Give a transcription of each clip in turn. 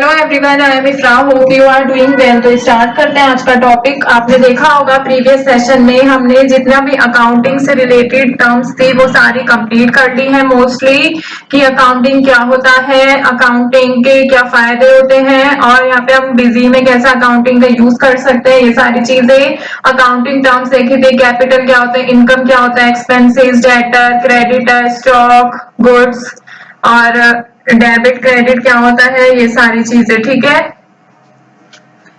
Hello everyone, I am Ifra, hope you are doing well. तो start करते हैं आज का टॉपिक। आपने देखा होगा प्रीवियस सेशन में हमने जितना भी अकाउंटिंग से रिलेटेड टर्म्स थी वो सारी कंप्लीट कर ली है मोस्टली, कि अकाउंटिंग क्या होता है, अकाउंटिंग के क्या फायदे होते हैं और यहाँ पे हम बिजी में कैसे अकाउंटिंग का यूज कर सकते हैं, ये सारी चीजें। अकाउंटिंग टर्म्स देखे थे, कैपिटल क्या होता है, इनकम क्या होता है, expenses, debtor, creditor, stock, goods और डेबिट क्रेडिट क्या होता है, ये सारी चीजें। ठीक है,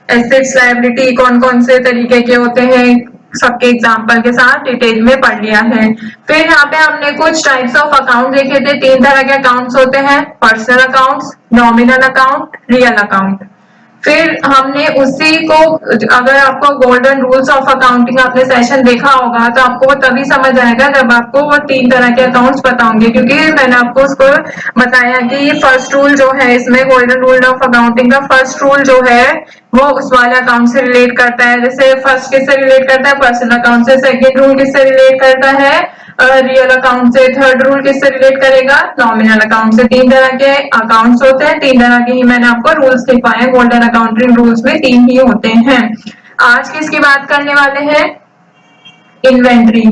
एसेट्स लायबिलिटी कौन कौन से तरीके के होते हैं, सबके एग्जांपल के साथ डिटेल में पढ़ लिया है। फिर यहाँ पे हमने कुछ टाइप्स ऑफ अकाउंट देखे थे। 3 तरह के अकाउंट्स होते हैं, personal accounts, nominal account, real account. फिर हमने उसी को, अगर आपको गोल्डन रूल्स ऑफ अकाउंटिंग आपने सेशन देखा होगा तो आपको वो तभी समझ आएगा जब आपको वो 3 तरह के अकाउंट्स पता होंगे, क्योंकि मैंने आपको उसको बताया कि फर्स्ट रूल जो है इसमें गोल्डन रूल ऑफ अकाउंटिंग का फर्स्ट रूल जो है वो उस वाले अकाउंट से रिलेट करता है। जैसे फर्स्ट किससे रिलेट करता है, पर्सनल अकाउंट से। सेकेंड रूल किससे रिलेट करता है, रियल अकाउंट से। थर्ड रूल किससे रिलेट करेगा, नॉमिनल अकाउंट से। 3 तरह के अकाउंट्स होते हैं, 3 तरह के ही मैंने आपको रूल्स दिखाए। गोल्डन अकाउंटिंग रूल्स में 3 ही होते हैं। आज किसकी बात करने वाले हैं, इन्वेंट्री,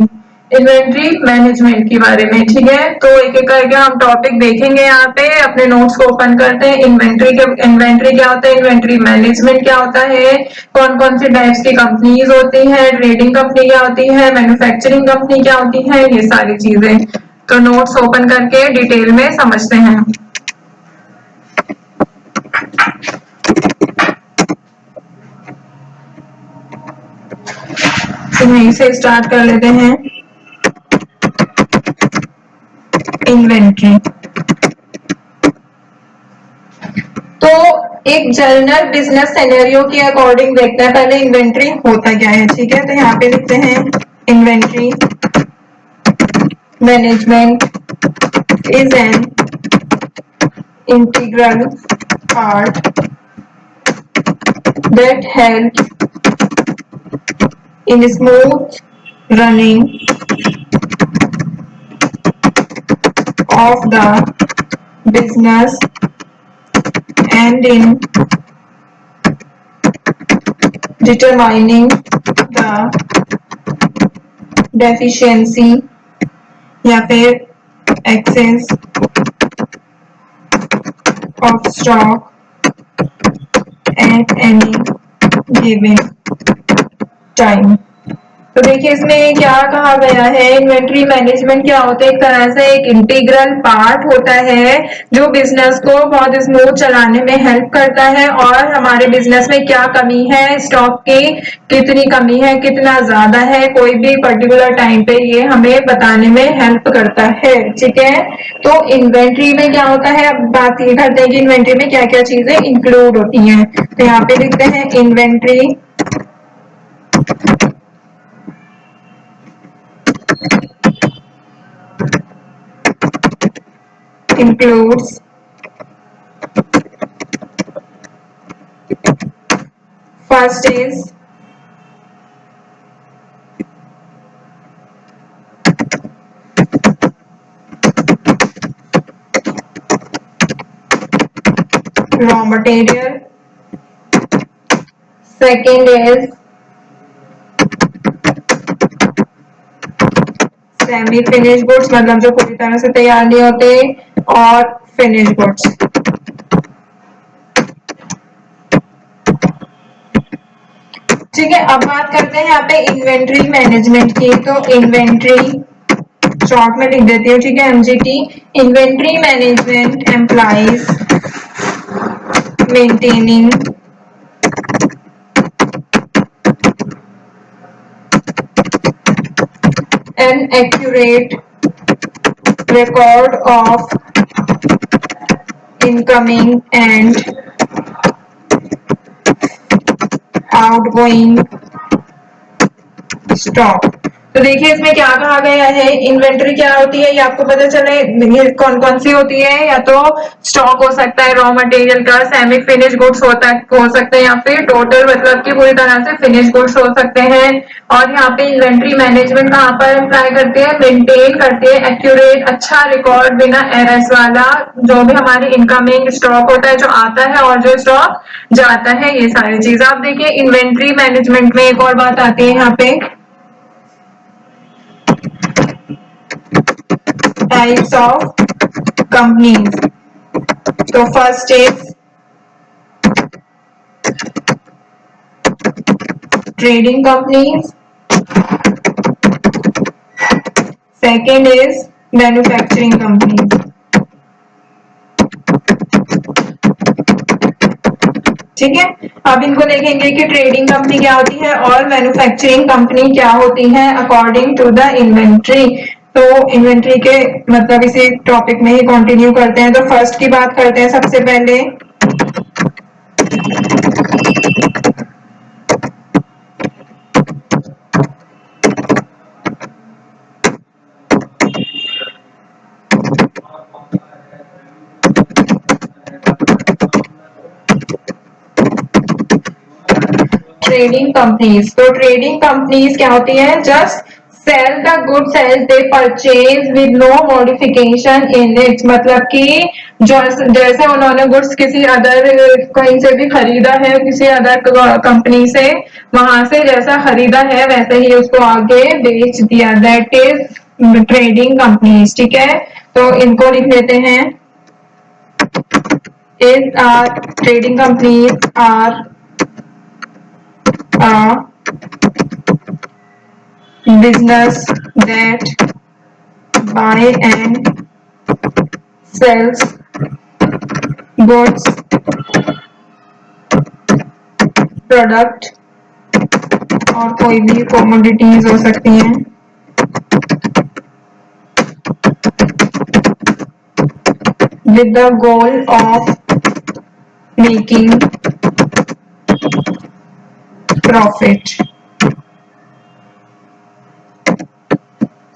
इन्वेंट्री मैनेजमेंट के बारे में। ठीक है, तो एक एक करके हम टॉपिक देखेंगे। यहाँ पे अपने नोट्स को ओपन करते हैं। इन्वेंट्री क्या होता है, इन्वेंट्री मैनेजमेंट क्या होता है, कौन कौन सी टाइप्स की कंपनीज होती है, ट्रेडिंग कंपनी क्या होती है, मैन्युफैक्चरिंग कंपनी क्या होती है, ये सारी चीजें। तो नोट्स ओपन करके डिटेल में समझते हैं। तो यहीं से स्टार्ट कर लेते हैं। इन्वेंट्री तो एक जनरल बिजनेस सिनेरियो के अकॉर्डिंग देखते हैं पहले इन्वेंट्री होता क्या है। ठीक है, तो यहाँ पे लिखते हैं inventory management is an integral part that helps in smooth running of the business and in determining the deficiency या फिर excess of stock at any given time। तो देखिए इसमें क्या कहा गया है, इन्वेंट्री मैनेजमेंट क्या होता है, एक तरह से एक इंटीग्रल पार्ट होता है जो बिजनेस को बहुत स्मूथ चलाने में हेल्प करता है, और हमारे बिजनेस में क्या कमी है, स्टॉक की कितनी कमी है, कितना ज्यादा है, कोई भी पर्टिकुलर टाइम पे ये हमें बताने में हेल्प करता है। ठीक है, तो इन्वेंट्री में क्या होता है, अब बात ये करते हैं कि इन्वेंट्री में क्या क्या चीजें इंक्लूड होती हैं। तो यहाँ पे लिखते हैं inventory includes first is raw material, second is semi finish goods, मतलब जो पूरी तरह से तैयार नहीं होते, और फिनिश गुड्स। ठीक है, अब बात करते हैं यहाँ पे इन्वेंट्री मैनेजमेंट की। तो इन्वेंट्री शॉर्ट में लिख देती हूँ, ठीक है, MGT. Inventory management employees maintaining an accurate record of incoming and outgoing stock। तो देखिए इसमें क्या कहा गया है, इन्वेंट्री क्या होती है ये आपको पता चले, ये कौन कौन सी होती है, या तो स्टॉक हो सकता है रॉ मटेरियल का, सेमी फिनिश गुड्स हो सकते हैं, या फिर टोटल मतलब कि पूरी तरह से फिनिश गुड्स हो सकते हैं। और यहाँ पे इन्वेंट्री मैनेजमेंट कहाँ पर अप्लाई करते हैं, मेंटेन करते हैं एक्यूरेट अच्छा रिकॉर्ड बिना एरर्स वाला, जो भी हमारे इनकमिंग स्टॉक होता है जो आता है और जो स्टॉक जाता है, ये सारी चीज। आप देखिए इन्वेंट्री मैनेजमेंट में एक और बात आती है यहाँ पे, types of companies. So first is trading companies, second is manufacturing companies. ठीक है, अब इनको देखेंगे कि ट्रेडिंग कंपनी क्या होती है और मैन्युफैक्चरिंग कंपनी क्या होती है अकॉर्डिंग टू द इन्वेंट्री। तो इन्वेंट्री के मतलब इसी टॉपिक में ही कंटिन्यू करते हैं। तो फर्स्ट की बात करते हैं सबसे पहले, ट्रेडिंग कंपनीज। तो ट्रेडिंग कंपनीज क्या होती है, just sell the goods as they purchase with no modification in it, मतलब कि जैसे उन्होंने गुड्स किसी अदर कहीं से भी खरीदा है, किसी अदर कंपनी से, वहां से जैसा खरीदा है वैसे ही उसको आगे बेच दिया, दैट इज ट्रेडिंग कंपनीज। ठीक है, तो इनको लिख लेते हैं, is are trading companies are business that buy and sells goods, product और कोई भी कमोडिटीज हो सकती हैं, with the goal of making profit।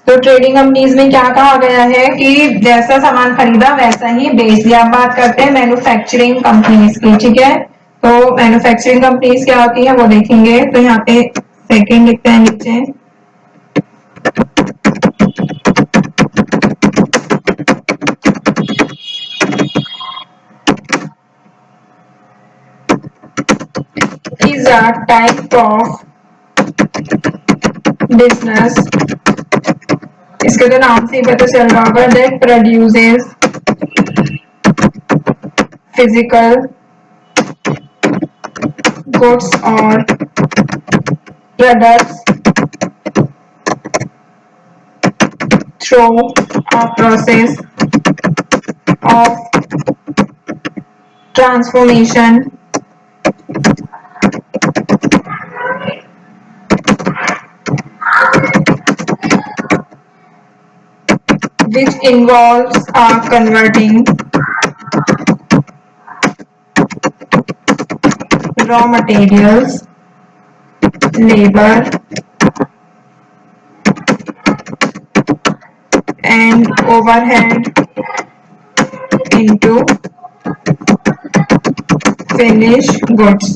तो ट्रेडिंग कंपनीज में क्या कहा गया है कि जैसा सामान खरीदा वैसा ही बेच दिया। अब बात करते हैं मैन्युफैक्चरिंग कंपनीज की। ठीक है, तो मैन्युफैक्चरिंग कंपनीज क्या होती है वो देखेंगे। तो यहाँ पे सेकंड लिखते हैं नीचे, is a type of business, इसके तो नाम से ही पता चल रहा होगा, that produces physical goods or products through a process of transformation which involves converting raw materials, labor and overhead into finished goods।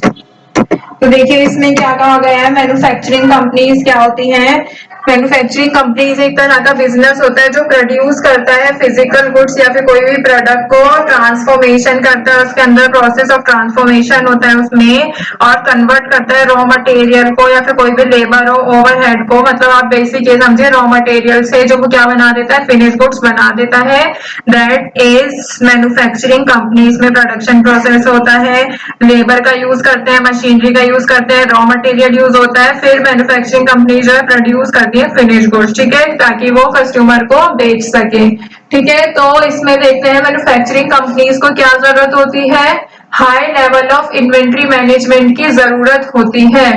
तो देखिए इसमें क्या कहा गया है, मैन्युफैक्चरिंग कंपनीज क्या होती हैं, मैन्युफैक्चरिंग कंपनीज एक तरह का बिजनेस होता है जो प्रोड्यूस करता है फिजिकल गुड्स या फिर कोई भी प्रोडक्ट को ट्रांसफॉर्मेशन करता है, उसके अंदर प्रोसेस ऑफ ट्रांसफॉर्मेशन होता है उसमें, और कन्वर्ट करता है रॉ मटेरियल को या फिर कोई भी लेबर हो ओवरहेड को, मतलब आप बेसिक ये समझे रॉ मटेरियल से जो क्या बना देता है, फिनिश गुड्स बना देता है, दैट इज मैन्युफैक्चरिंग कंपनीज में प्रोडक्शन प्रोसेस होता है, लेबर का यूज करते हैं, मशीनरी का यूज करते हैं, रॉ मटेरियल यूज होता है, फिर मैन्युफैक्चरिंग कंपनी जो है प्रोड्यूस करती है फिनिश गुड्स। ठीक है, ताकि वो कस्टमर को बेच सके। ठीक है, तो इसमें देखते हैं मैन्युफैक्चरिंग कंपनीज को क्या जरूरत होती है, high level of inventory management की जरूरत होती है।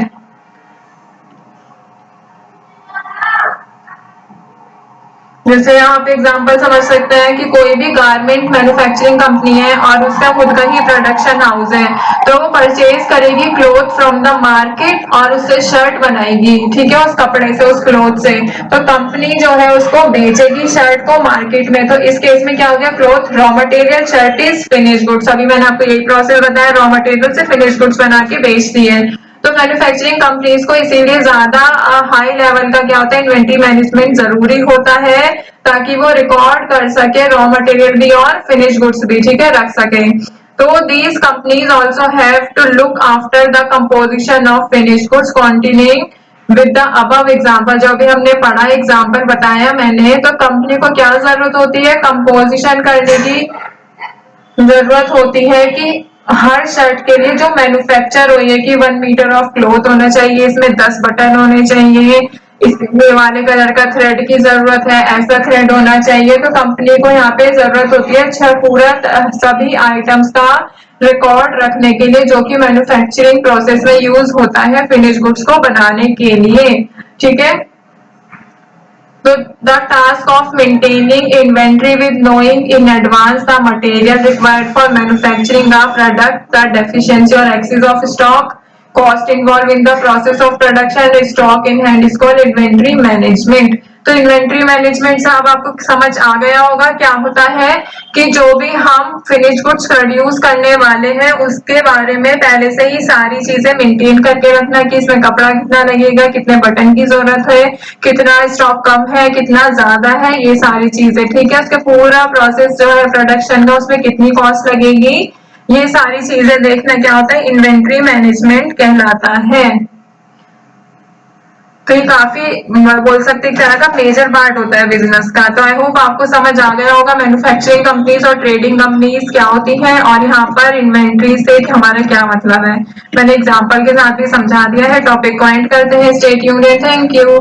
जैसे यहाँ पे एग्जांपल समझ सकते हैं कि कोई भी गारमेंट मैन्युफैक्चरिंग कंपनी है और उसका खुद का ही प्रोडक्शन हाउस है, तो वो परचेज करेगी क्लोथ फ्रॉम द मार्केट और उससे शर्ट बनाएगी, ठीक है, उस कपड़े से, उस क्लोथ से। तो कंपनी जो है उसको बेचेगी शर्ट को मार्केट में। तो इस केस में क्या हो गया, cloth raw material, shirt is finish goods. अभी मैंने आपको यही प्रोसेस बताया, रॉ मटेरियल से फिनिश गुड्स बना के बेचती है। तो मैन्युफैक्चरिंग कंपनीज को इसीलिए ज्यादा हाई लेवल का क्या होता है, इन्वेंट्री मैनेजमेंट जरूरी होता है, ताकि वो रिकॉर्ड कर सके रॉ मटेरियल भी और फिनिश गुड्स भी, ठीक है, रख सके। तो these companies also have to look after the composition of finished goods containing with the above example। जो भी हमने पढ़ा एग्जाम्पल बताया मैंने, तो कंपनी को क्या जरूरत होती है, कंपोजिशन करने की जरूरत होती है कि हर शर्ट के लिए जो मैन्युफैक्चर हुई है कि 1 मीटर ऑफ क्लॉथ होना चाहिए, इसमें 10 बटन होने चाहिए, इसमें वाले कलर का थ्रेड की जरूरत है, ऐसा थ्रेड होना चाहिए। तो कंपनी को यहाँ पे जरूरत होती है पूरा सभी आइटम्स का रिकॉर्ड रखने के लिए, जो कि मैन्युफैक्चरिंग प्रोसेस में यूज होता है फिनिश गुड्स को बनाने के लिए, ठीक है। So the task of maintaining inventory with knowing in advance the material required for manufacturing a product, the deficiency or excess of stock, cost involved in the process of production, stock in hand is called inventory management। तो inventory management से अब आपको समझ आ गया होगा क्या होता है कि जो भी हम फिनिश गुड्स प्रोड्यूस करने वाले हैं उसके बारे में पहले से ही सारी चीजें मेंटेन करके रखना, कि इसमें कपड़ा कितना लगेगा, कितने बटन की जरूरत है, कितना स्टॉक कम है, कितना ज्यादा है, ये सारी चीजें, ठीक है। उसके पूरा प्रोसेस जो है प्रोडक्शन का, उसमें कितनी कॉस्ट लगेगी, ये सारी चीजें देखना क्या होता है, इन्वेंट्री मैनेजमेंट कहलाता है। तो ये काफी बोल सकते हैं एक तरह का मेजर पार्ट होता है बिजनेस का। तो आई होप आपको समझ आ गया होगा मैन्युफैक्चरिंग कंपनीज और ट्रेडिंग कंपनीज क्या होती हैं और यहाँ पर इन्वेंट्री से हमारा क्या मतलब है। मैंने एग्जांपल के साथ भी समझा दिया है। टॉपिक को एंड करते हैं। Stay tuned, thank you.